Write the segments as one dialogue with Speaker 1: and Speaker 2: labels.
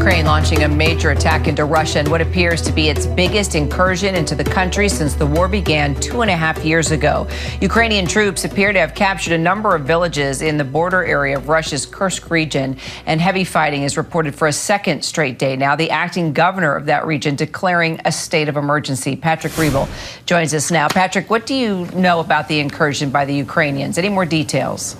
Speaker 1: Ukraine launching a major attack into Russia in what appears to be its biggest incursion into the country since the war began 2.5 years ago. Ukrainian troops appear to have captured a number of villages in the border area of Russia's Kursk region, and heavy fighting is reported for a second straight day now, the acting governor of that region declaring a state of emergency. Patrick Riebel joins us now. Patrick, what do you know about the incursion by the Ukrainians? Any more details?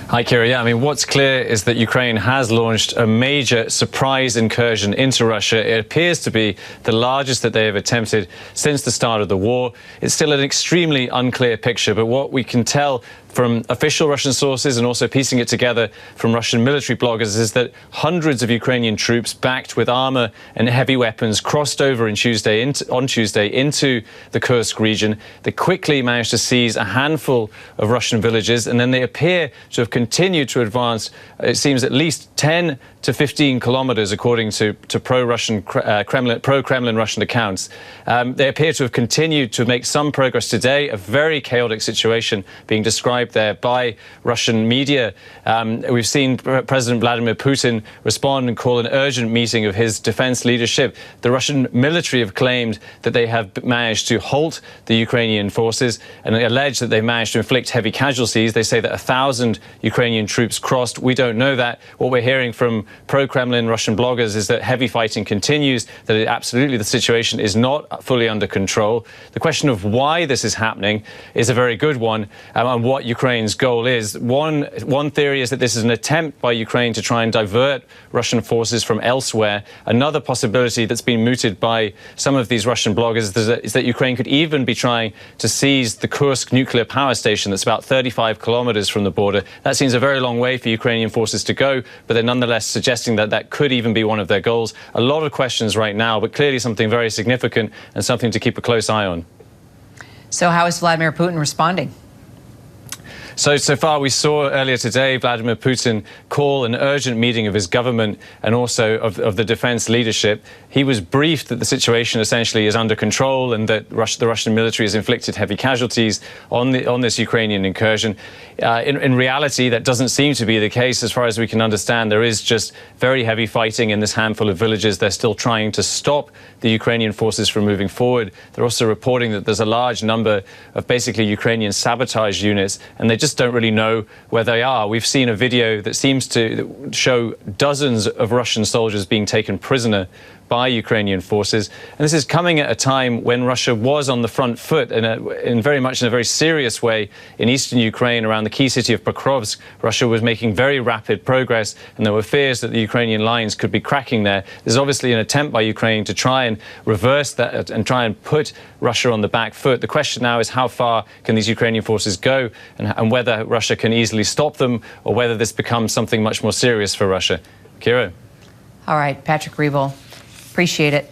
Speaker 2: Hi, Kira. Yeah, I mean, what's clear is that Ukraine has launched a major surprise incursion into Russia. It appears to be the largest that they have attempted since the start of the war. It's still an extremely unclear picture, but what we can tell from official Russian sources and also piecing it together from Russian military bloggers is that hundreds of Ukrainian troops backed with armor and heavy weapons crossed over on Tuesday into the Kursk region. They quickly managed to seize a handful of Russian villages, and then they appear to have continued to advance, it seems, at least 10 to 15 kilometers, according to pro-Kremlin Russian accounts. They appear to have continued to make some progress today, a very chaotic situation being described there by Russian media. We've seen President Vladimir Putin respond and call an urgent meeting of his defense leadership. The Russian military have claimed that they have managed to halt the Ukrainian forces and allege that they've managed to inflict heavy casualties. They say that 1,000 Ukrainian troops crossed. We don't know that. What we're hearing from pro-Kremlin Russian bloggers is that heavy fighting continues, that absolutely the situation is not fully under control. The question of why this is happening is a very good one, and what Ukraine's goal is. One theory is that this is an attempt by Ukraine to try and divert Russian forces from elsewhere. Another possibility that's been mooted by some of these Russian bloggers is that Ukraine could even be trying to seize the Kursk nuclear power station that's about 35 kilometers from the border. That seems a very long way for Ukrainian forces to go, but they're nonetheless suggesting that that could even be one of their goals. A lot of questions right now, but clearly something very significant and something to keep a close eye on.
Speaker 1: So how is Vladimir Putin responding?
Speaker 2: So far, we saw earlier today Vladimir Putin call an urgent meeting of his government and also of the defense leadership. He was briefed that the situation essentially is under control and that the Russian military has inflicted heavy casualties on this Ukrainian incursion. In reality, that doesn't seem to be the case. As far as we can understand, there is just very heavy fighting in this handful of villages. They're still trying to stop the Ukrainian forces from moving forward. They're also reporting that there's a large number of basically Ukrainian sabotage units, and they just don't really know where they are. We've seen a video that seems to show dozens of Russian soldiers being taken prisoner by Ukrainian forces. And this is coming at a time when Russia was on the front foot in very much in a very serious way in eastern Ukraine around the key city of Pokrovsk. Russia was making very rapid progress, and there were fears that the Ukrainian lines could be cracking there. There's obviously an attempt by Ukraine to try and reverse that and try and put Russia on the back foot. The question now is how far can these Ukrainian forces go, and whether Russia can easily stop them, or whether this becomes something much more serious for Russia. Kira.
Speaker 1: All right, Patrick Riebel. Appreciate it.